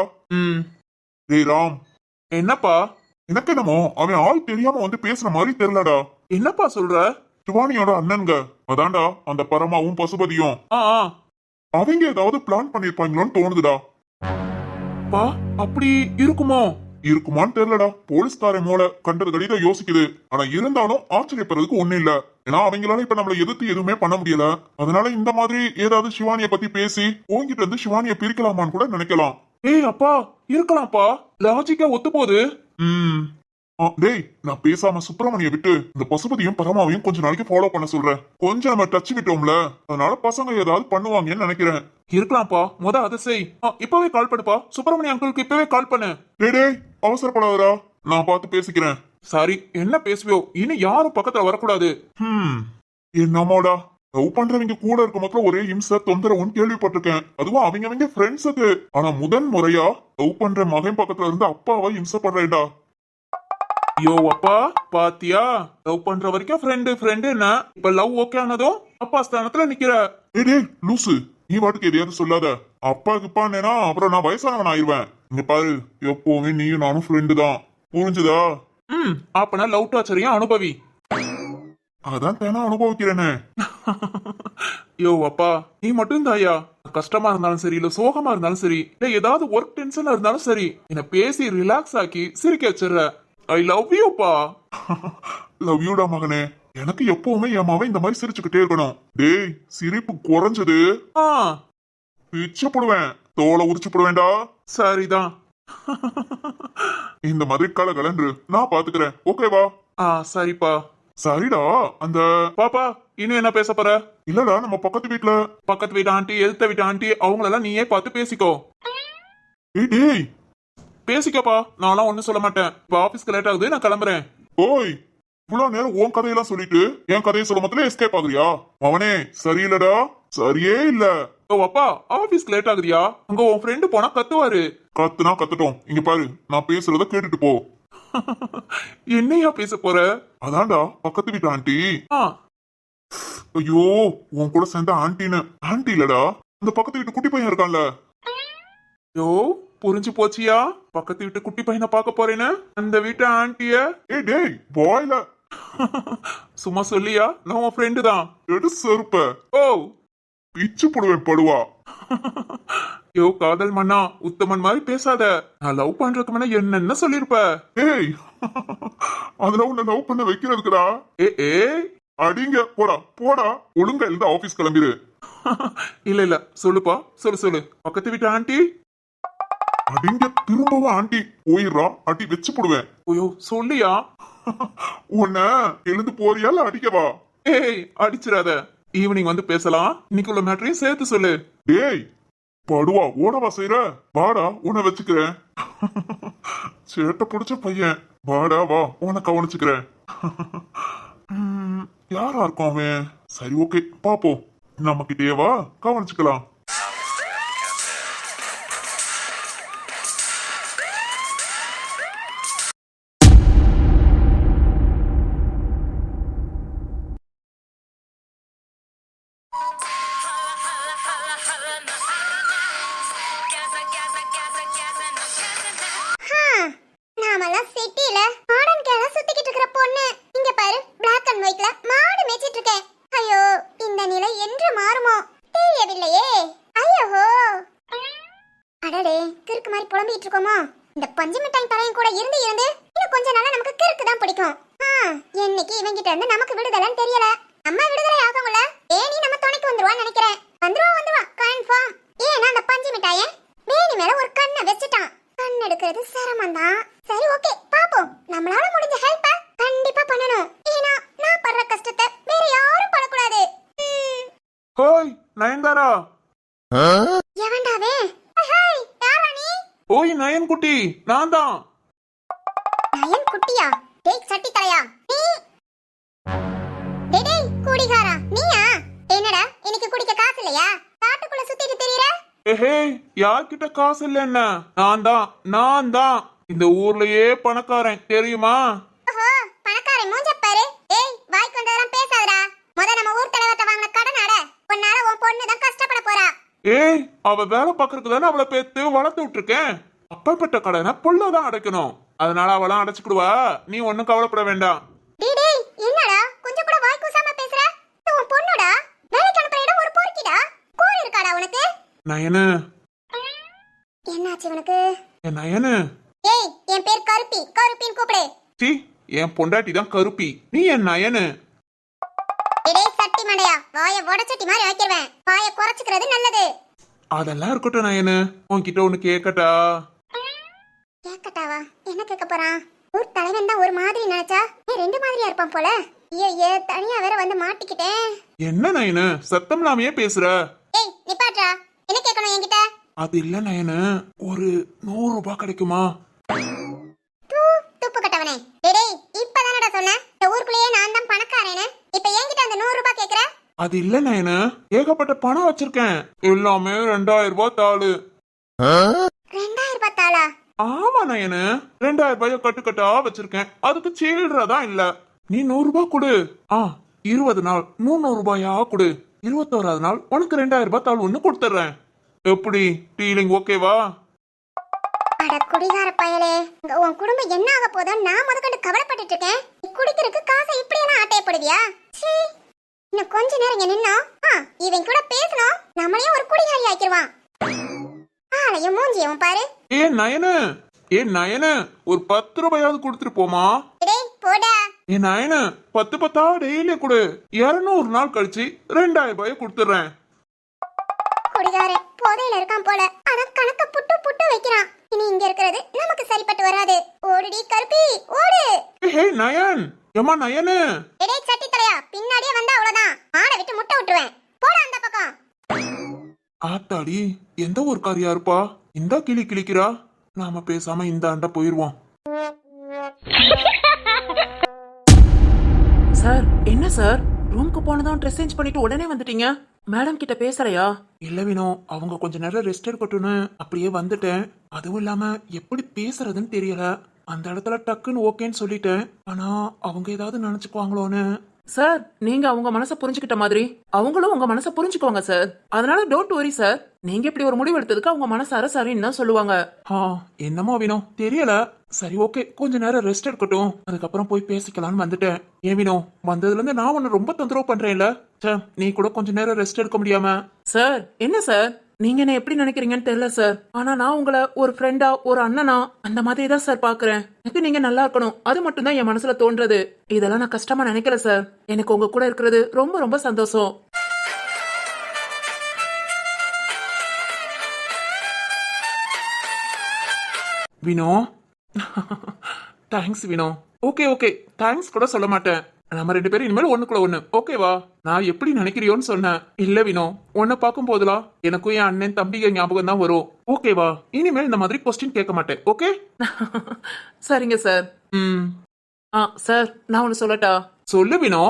டேய் ராம், என்னப்பா? எனக்கு என்னமோ அவன் ஆள் தெரியாம வந்து பேசுற மாதிரி தெரியலடா. என்னப்பா சொல்ற? சிவானியோட அண்ணனுங்க அதான்டா அந்த பரமாவும் பசுபதியும். ஆ ஆ. அவங்க ஏதாவது பிளான் பண்ணிருப்பாங்களோன்னு தோணுதுடா. பா அப்படி இருக்குமோ? இருக்குமான்னு தெரியலடா. போலீஸ்காரன் மூளை கண்டது கடிதம் யோசிக்குது. ஆனா இருந்தாலும் ஆச்சரியப்படுறதுக்கு ஒண்ணு இல்ல. ஏன்னா அவங்களால இப்ப நம்மள எதிர்த்து எதுவுமே பண்ண முடியல. அதனால இந்த மாதிரி ஏதாவது சிவானிய பத்தி பேசி உங்ககிட்ட இருந்து சிவானிய பிரிக்கலாமான்னு கூட நினைக்கலாம். ஏய் அப்பா, இருக்கலாம்ப்பா. லாஜிக்கா ஒத்து போகுது. டேய், நான் பேசாம சுப்பிரமணிய விட்டு இந்த பசுபதியும் பரமாவையும் கொஞ்ச நாளைக்கு ஃபாலோ பண்ண சொல்றேன். கொஞ்சம் நம்ம டச் விட்டோம்ல, அதனால பசங்க ஏதாவது பண்ணுவாங்கன்னு நினைக்கிறேன். இருக்கலாம்ப்பா, அதை செய். இப்பவே கால் பண்ணுப்பா. சுப்பிரமணிய அங்கிளுக்கு இப்பவே கால் பண்ணு. டேய் அவசரப்படாதடா, நான் பார்த்து பேசிக்கிறேன். சாரி, என்ன பேசுவியோ? இனி யாரும் பக்கத்துல வரக்கூடாது. என்னமோடா, லவ் பண்றவங்க கூட இருக்க மக்கள் ஒரே இம்சை தொந்தரவுன்னு கேள்விப்பட்டிருக்கேன். அதுவும் அவங்க ஃப்ரெண்ட்ஸுக்கு. ஆனா முதன் முறையா லவ் பண்ற மகன் பக்கத்துல இருந்து அப்பாவை இம்சை பண்றேன்டா. யோ அப்பா, பாத்தியா? லவ் பண்ற வரைக்கும் ஃப்ரெண்டு என்ன, இப்ப லவ் ஓகே ஆனதும் அப்பா ஸ்தானத்துல நிக்கிற. டேய் லூசு, நீ வாட்டுக்கு எதையாவது சொல்லாத. அப்பா கிப்பானேனா அப்புறம் நான் வயசானவன் ஆயிருவேன். இங்க பாரு, எப்பவுமே நீயும் நானும் ஃப்ரெண்டு தான், புரிஞ்சுதா? அப்பனா லவ் டார்ச்சரையும் அனுபவி. அதான் தானே அனுபவிக்கிறேனே. யோ அப்பா, நீ மட்டும் தாயா. கஷ்டமா இருந்தாலும் சரி, இல்ல சோகமா இருந்தாலும் சரி, இல்ல ஏதாவது ஒர்க் டென்ஷனா இருந்தாலும் சரி, என்ன பேசி ரிலாக்ஸ் ஆக்கி சிரிக்க வச்சிடுற. ஐ லவ் யூ பா. லவ் யூடா மகனே. எனக்கு எப்பவுமே என் மவன் இந்த மாதிரி சிரிச்சுக்கிட்டே இருக்கணும். டேய், சிரிப்பு குறைஞ்சது பிச்சு போடுவேன், தோலை உரிச்சு போடுவேன்டா. சரிதான். இந்த மாதிரி கலகலன்று நான் பாத்துக்கிறேன், ஓகேவா? சரிப்பா. சரிடா. அந்த பாப்பா இன்னும் என்ன பேச போற? இல்லடா, நம்ம பக்கத்து வீட்டு ஆண்டி, எழுத்த வீட்டு ஆண்டி, அவங்களெல்லாம் நீயே பார்த்து பேசிக்கோ. டேய் பேசிக்கப்பா, நான்லாம் ஒண்ணும் சொல்ல மாட்டேன். இப்ப ஆபீஸ்க்கு லேட் ஆகுது, நான் கிளம்புறேன். ஓய், இவ்வளவு நேரம் உன் கதையெல்லாம் சொல்லிட்டு என் கதையை சொல்ல மொத்தம் எஸ்கேப் ஆகுறியா? அவனே சரியில்லடா, சரியே இல்ல. ஓ அப்பா, ஆபீஸ்க்கு லேட் ஆகுதியா? அங்க உன் ஃப்ரெண்டு போனா கத்துவாரு. கத்துனா கத்துட்டோம். இங்க பாரு, நான் பேசுறத கேட்டுட்டு போ. என்னையா பேச போற? அதான்டா பக்கத்து வீட்டு ஆண்டி. ஐயோ, உன் கூட சேர்ந்த ஆண்டின்னு. ஆண்டி இல்லடா, அந்த பக்கத்து வீட்டு குட்டி பையன் இருக்கான்ல. யோ, புரிஞ்சு போச்சியா? பக்கத்து வீட்டு குட்டி பையனை பார்க்க போறேன்னு அந்த வீட்டு ஆண்டிய. டேய் பாய்ல. சும்மா சொல்லியா? நான் உன் ஃப்ரெண்டு தான். எடு செருப்ப. ஓ, பிச்சு போடுவேன் படுவா. யோ காதல் மன்னா, உத்தமன் மாதிரி பேசாத. நான் லவ் பண்றதுக்கு முன்ன என்னென்ன சொல்லிருப்ப? ஏய், அதுல உன்னை லவ் பண்ண வைக்கிறதுக்குடா. ஏ அடிங்க, போடா போடா, ஒழுங்கா எழுத ஆபீஸ் கிளம்பிடு. இல்ல சொல்லுப்பா, சொல்லு. பக்கத்து வீட்டு ஆண்டி. அடிங்க, திரும்பவும் ஆண்டி. போயிடுறா, அடி வச்சு போடுவேன். ஐயோ சொல்லியா? உன்ன எழுந்து போறியா இல்ல அடிக்கவா? ஏய் அடிச்சிடாத. ஈவினிங் வந்து பேசலாம். இன்னைக்குள்ள மேட்டரையும் சேர்த்து சொல்லு. டேய் படுவா, ஓடவா செய்யற? வாடா, உன்னை வச்சுக்கிறேன். சேட்டை பிடிச்ச பையன். வாடா வா, உன்னை கவனிச்சுக்கிறேன். யாரா இருக்கும் அவன்? சரி ஓகே, பாப்போம். நம்ம கிட்டே வா, கவனிச்சுக்கலாம். நாமெல்லாம் சிட்டில மாடர்ன் கேரா சுத்திக்கிட்டு இருக்கிற பொண்ணு. இங்க பாரு, பிளாக் அண்ட் ஒயிட்ல மாடு மேய்ச்சிட்டு இருக்கேன். ஐயோ, இந்த நிலை என்று மாறுமோ தெரியவில்லையே. ஐயோ, அடடே, கிறுக்கு மாதிரி புலம்பிட்டு இருக்கோமா? இந்த பஞ்சு மிட்டாய் தரையும் கூட இருந்து இன்னும் கொஞ்ச நாளா நமக்கு கிறுக்கு தான் பிடிக்கும். என்னைக்கு இவங்கிட்ட இருந்து நமக்கு விடுதலைன்னு தெரியல. நம்ம விடுதலை ஆகவும்ல, ஏனி நம்ம துணைக்கு எடுத்துட்டு வந்துருவான்னு நினைக்கிறேன். வந்துருவா கன்ஃபார்ம். ஏன்னா அந்த பஞ்சு மிட்டாயை வேணி மேல ஒரு கண்ணை வச்சுட்டான். கண் எடுக்கிறது சிரமம் தான். சரி ஓகே பாப்போம். நம்மளால முடிஞ்ச ஹெல்ப்ப கண்டிப்பா பண்ணணும். ஏன்னா நான் படுற கஷ்டத்தை வேற யாரும் படக்கூடாது. ஹோய் நயன்தாரா. எவன்டாவே? ஹாய் யாரா நீ? ஓய் நயன் குட்டி, நான் தான். நயன் குட்டியா? டேய் சட்டி தலையா நீ? டேய் குடிகாரா நீயா? என்னடா இன்னைக்கு குடிக்க காசு இல்லையா? காட்டுக்குள்ள சுத்திட்டு திரியற? ஏஹே, யார்கிட்ட காசு இல்ல என்ன? நான் தான் இந்த ஊர்லயே பணக்காரன் தெரியுமா? ஓஹோ பணக்காரன் மூஞ்ச பாரு. ஏய் வாய்க்கு வந்ததெல்லாம் பேசாதடா. நம்ம ஊர் தலைவர்ட்ட வாங்கின கடன் அட. உன்னால உன் பொண்ணு தான் கஷ்டப்பட போறா. ஏய், அவ வேலை பாக்குறதுக்கு தானே அவளை பேத்து வளர்த்து விட்டுருக்கேன். அப்பப்பட்ட கடனை புள்ளதான் அடைக்கணும். அதனால அவளாம் அடைச்சுக்கிடுவா. நீ ஒன்னும் கவலைப்பட வேண்டாம். டேய் என்னடா கொஞ்சம் கூட வாய் கூசாம பேசுற? இது உன் பொண்ணுடா. வேலைக்கு அனுப்புற இடம் ஒரு பொறுக்கிடா. கோல் இருக்காடா உனக்கு? நயனு. என்னாச்சு உனக்கு? என் நயனு. ஏய் என் பேர் கருப்பி. கருப்பின்னு கூப்பிடு. சி, என் பொண்டாட்டி தான் கருப்பி, நீ என் நயனு. டேய் சட்டி மண்டையா, வாயை வடச்சட்டி மாதிரி வைக்கிறவேன். வாயை குறைச்சுக்கிறது நல்லது. அதெல்லாம் இருக்கட்டும் நயனு, உன்கிட்ட ஒண்ணு கேக்கட்டா? கேக்கட்டாவா? என்ன கேட்க போறான்? ஊர் தலைவன் தான் ஒரு மாதிரி நினைச்சா நீ ரெண்டு மாதிரியா இருப்பான் போல. ஐயே தனியா வேற வந்து மாட்டிக்கிட்டேன். என்ன நயனு சத்தம் இல்லாமையே பேசுற? ஏய் நிப்பாட்றா. என்ன கேட்கணும் என்கிட்ட? அது இல்ல நயனு, ஒரு 100 ரூபாய் கிடைக்குமா? துப்பு கட்டவனே. டேய் இப்பதானடா சொன்னேன் இந்த ஊருக்குள்ளேயே நான் தான் பணக்காரேன்னு. இப்ப என்கிட்ட அந்த 100 ரூபாய் கேக்குற? அது இல்ல நயனு, ஏகப்பட்ட பணம் வச்சிருக்கேன். எல்லாமே 2000 ரூபாய் தாளு. 2000 ரூபாய் தாளா? ஆமா நயனு, 2000 ரூபாய கட்டுக்கட்டா வச்சிருக்கேன். அதுக்கு சில்லறதான் இல்ல. நீ 100 ரூபாய் கொடு. 20 நாள் 300 ரூபாயா கொடு. 21வது நாள் உனக்கு 2000 ரூபாய் தாள் ஒண்ணு கொடுத்துறேன். எப்படி, டீலிங் ஓகேவா? அட குடிகார பயலே, உன் குடும்பம் என்ன ஆக போதோ நான் முதக்கண்டு கவலைப்பட்டுட்டு இருக்கேன். நீ குடிக்கிறதுக்கு காசை இப்படி எல்லாம் ஆட்டையப்படுவியா? சீ, இன்னும் கொஞ்ச நேரம் இங்க நின்னா இவன் கூட பேசணும் நம்மளையும் ஒரு குடிகாரி ஆக்கிடுவான். ஆளையும் மூஞ்சியும் பாரு. ஏ நயனு, ஒரு 10 ரூபாயாவது கொடுத்துட்டு போமா. டேய் போடா. ஏ நயனு, 10 டெய்லி கொடு. 200 நாள் கழிச்சு 2000 ரூபாய கொடுத்துறேன். குடிகாரன் போதையில இருக்கான் போல. அதான் கணக்க புட்டு புட்டு வைக்கிறான். இனி இங்க இருக்கிறது நமக்கு சரிப்பட்டு வராது. ஓடுடி கருப்பி ஓடு. ஹே நயன், ஏமா நயனு. டேய் சட்டி தலையா, பின்னாடியே வந்தா அவ்வளவுதான். ஆடை விட்டு முட்டை விட்டுருவேன். போடா அந்த பக்கம். ஆத்தாடி, எந்த ஒரு காரியா இருப்பா? இந்த கிளி கிளிக்கிறா. நாம பேசாம இந்த ஆண்ட போயிருவோம். சார் என்ன சார், ரூமுக்கு போனதும் ட்ரெஸ் சேஞ்ச் பண்ணிட்டு உடனே வந்துட்டீங்க. மேடம் கிட்ட பேசலையா? இல்ல வினோ, அவங்க கொஞ்ச நேரம் ரெஸ்ட் எடுக்கட்டும்னு அப்படியே வந்துட்டேன். அதுவும் இல்லாம எப்படி பேசுறதுன்னு தெரியல. அந்த இடத்துல டக்குன்னு ஓகேன்னு சொல்லிட்டேன். ஆனா அவங்க ஏதாவது நினைச்சுக்குவாங்களோன்னு. சார் நீங்க அவங்க மனசை புரிஞ்சுக்கிட்ட மாதிரி அவங்களும் உங்க மனசை புரிஞ்சுக்குவாங்க சார். அதனால டோன்ட் வரி சார். நீங்க இப்படி ஒரு முடிவு எடுத்ததுக்கு அவங்க மனசார சரின்னு தான் சொல்லுவாங்க. என்னமோ வினோ தெரியல. சரி ஓகே, கொஞ்ச நேரம் ரெஸ்ட் எடுக்கட்டும், அதுக்கப்புறம் போய் பேசிக்கலாம்னு வந்துட்டேன். ஏன் வினோ, வந்ததுல இருந்து நான் உன்னை ரொம்ப தொந்தரவு பண்றேன்ல. நீ கூட கொஞ்ச நேரம் ரெஸ்ட் எடுக்க முடியாம? சார் என்ன சார், நீங்க என்ன எப்படி நினைக்கிறீங்கன்னு தெரியல சார். ஆனா நான் உங்களை ஒரு ஃப்ரெண்டா, ஒரு அண்ணனா அந்த மாதிரி தான் சார் பாக்குறேன். எனக்கு நீங்க நல்லா இருக்கணும், அது மட்டும் தான் என் மனசுல தோன்றது. இதெல்லாம் நான் கஷ்டமா நினைக்கல சார். எனக்கு உங்க கூட இருக்கிறது ரொம்ப ரொம்ப சந்தோஷம். Vino, thanks Vino. Okay, thanks கூட சொல்ல மாட்டேன். நம்ம 2 பேரும் இனிமேல் ஒண்ணுக்குள்ள ஒண்ணு, ஓகேவா? நான் எப்படி நினைக்கிறியோன்னு சொன்னேன். இல்ல வினோ, உன்னை பார்க்கும் போதெல்லாம் எனக்கும் என் அண்ணன் தம்பிங்க ஞாபகம் தான் வரும். ஓகேவா? இனிமேல் இந்த மாதிரி கொஸ்டின் கேட்க மாட்டேன். ஓகே? சரிங்க சார். சார் நான் ஒண்ணு சொல்லட்டா? சொல்லு வினோ.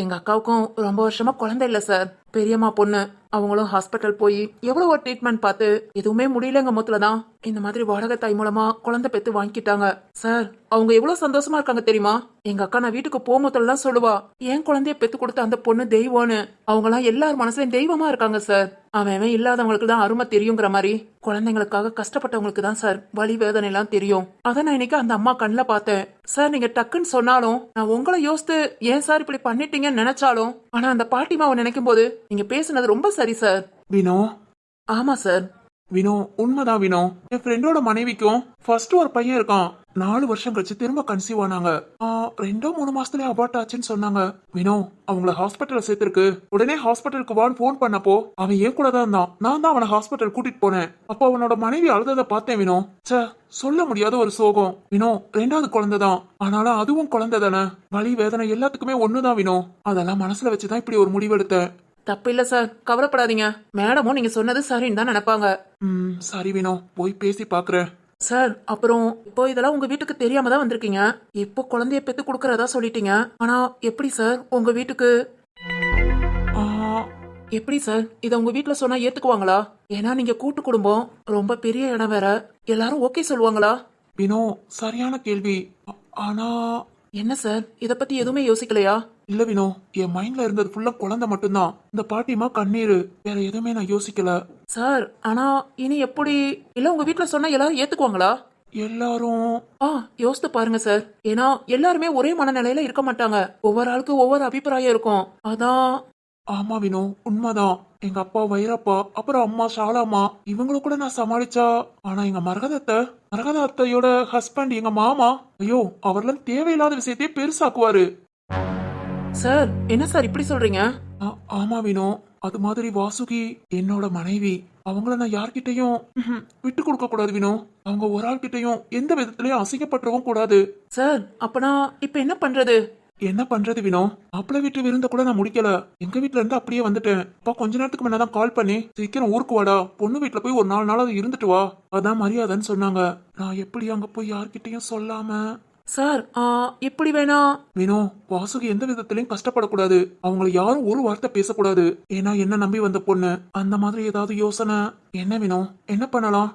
எங்க அக்காவுக்கும் ரொம்ப வருஷமா குழந்தை இல்ல சார். பெரியம்மா பொண்ணு, அவங்களும் ஹாஸ்பிட்டல் போய் எவ்வளவோ ட்ரீட்மெண்ட் பார்த்து எதுவுமே முடியலங்க மொத்தலதான் இந்த மாதிரி வாடகை தாய் மூலமா குழந்தை பெத்து வாங்கிட்டாங்க சார். அவங்க எவ்வளவு சந்தோஷமா இருக்காங்க தெரியுமா? எங்க அக்கா நான் வீட்டுக்கு போகும்போதெல்லாம் சொல்லுவா, என் குழந்தைய பெத்து கொடுத்த அந்த பொண்ணு தெய்வம்னு. அவங்க எல்லாம் எல்லார் மனசுலயும் தெய்வமா இருக்காங்க சார். அவன் இல்லாதவங்களுக்கு தான் அருமை தெரியுங்கிற மாதிரி குழந்தைங்களுக்காக கஷ்டப்பட்டவங்களுக்கு தான் சார் வலி வேதனை எல்லாம் தெரியும். அத நான் இன்னைக்கு அந்த அம்மா கண்ணில் பார்த்தேன் சார். நீங்க டக்குன்னு சொன்னாலும் நான் உங்களை யோசித்து ஏன் சார் இப்படி பண்ணிட்டீங்கன்னு நினைச்சாலும், ஆனா அந்த பாட்டிமாவை நினைக்கும் போது நீங்க பேசுனது ரொம்ப சரி சார். வினோ. ஆமா சார். வினோ, உண்மைதான் வினோ. என் ஃப்ரெண்டோட மனைவிக்கும் ஃபர்ஸ்ட் ஒரு பையன் இருக்கான். 4 வருஷம் கழிச்சு திரும்ப கன்சீவ் ஆனாங்க 2-3 மாசத்துலயே அபார்ட் ஆச்சுன்னு சொன்னாங்க வினோ. அவங்கள ஹாஸ்பிட்டல்ல சேர்த்திருக்கு. உடனே ஹாஸ்பிட்டலுக்கு வான்னு போன் பண்ணப்போ அவன் ஏன் கூட தான் இருந்தான். நான் தான் அவனை ஹாஸ்பிட்டல் கூட்டிட்டு போனேன். அப்போ அவனோட மனைவி அழுததை பார்த்தேன் வினோ. ச்சே, சொல்ல முடியாத ஒரு சோகம் வினோ. 2வது குழந்தை தான், ஆனாலும் அதுவும் குழந்தை தானே. வலி வேதனை எல்லாத்துக்குமே ஒண்ணுதான் வினோ. அதெல்லாம் மனசுல வச்சுதான் இப்படி ஒரு முடிவெடுத்தேன். தப்பு இல்ல சார், கவலைப்படாதீங்க. மேடமும் நீங்க சொன்னது சரின்னு தான் நினைப்பாங்க. சரி வினோ, போய் பேசி பாக்குறேன். சார் அப்புறம் இப்போ இதெல்லாம் உங்க வீட்டுக்கு தெரியாம தான் வந்திருக்கீங்க. இப்போ குழந்தைய பெத்து கொடுக்கறதா சொல்லிட்டீங்க. ஆனா எப்படி சார் உங்க வீட்டுக்கு ஆ, எப்படி சார் இத உங்க வீட்ல சொன்னா ஏத்துக்குவாங்களா? ஏன்னா நீங்க கூட்டு குடும்பம், ரொம்ப பெரிய இடம் வேற. எல்லாரும் ஓகே சொல்லுவாங்களா? வினோ, சரியான கேள்வி. ஆனா என்ன சார் இத பத்தி எதுவுமே யோசிக்கலையா? இல்ல வினோ, என் மைண்ட்ல இருந்தது ஃபுல்லா குழந்தை மட்டும்தான். இந்த பாட்டிமா கண்ணீரு, வேற எதுவுமே நான் யோசிக்கல. சார் ஆனா இனி எப்படி? இல்ல உங்க வீட்ல சொன்னா எல்லாரும் ஏத்துக்குவாங்களா? எல்லாரும் யோசித்து பாருங்க சார். ஏன்னா எல்லாருமே ஒரே மனநிலையில இருக்க மாட்டாங்க. ஒவ்வொரு ஆளுக்கு ஒவ்வொரு அபிப்பிராயம் இருக்கும். அதான். ஆமா வினோ, உண்மைதான். எங்க அப்பா வைரப்பா, அப்புறம் அம்மா ஷாலாமா, இவங்கள கூட நான் சமாளிச்சா. ஆனா எங்க மரகத அத்தையோட ஹஸ்பண்ட் எங்க மாமா, ஐயோ, அவர்லாம் தேவையில்லாத விஷயத்தையே பெருசாக்குவாரு. சார் என்ன சார் இப்படி சொல்றீங்க? ஆமா வினோ, அது மாதிரி வாசுகி என்னோட மனைவி. அவங்கள நான் யார்கிட்டயும் விட்டு கொடுக்க கூடாது வினோ. அவங்க ஒரு ஆள் கிட்டயும் எந்த விதத்திலயும் அசிங்கப்பட்டுறவும் கூடாது. சார் அப்பனா இப்ப என்ன பண்றது? என்ன பண்றது வினோ? மாப்பிள்ளை வீட்டு விருந்த கூட நான் முடிக்கல. எங்க வீட்ல இருந்து அப்படியே வந்துட்டேன். அப்பா கொஞ்ச நேரத்துக்கு முன்னதான் கால் பண்ணி, சீக்கிரம் ஊருக்கு வாடா, பொண்ணு வீட்டுல போய் ஒரு 4 நாளாவது இருந்துட்டு வா, அதான் மரியாதைன்னு சொன்னாங்க. நான் எப்படி அங்க போய் யார்கிட்டயும் சொல்லாம? சார் இப்படி வேணா. வினோ, வாசுகி எந்த விதத்திலயும் கஷ்டப்படக்கூடாது. அவங்கள யாரும் ஒரு வார்த்தை பேசக்கூடாது. ஏன்னா என்ன நம்பி வந்த பொண்ணு. அந்த மாதிரி ஏதாவது யோசனை என்ன வினோ? என்ன பண்ணலாம்?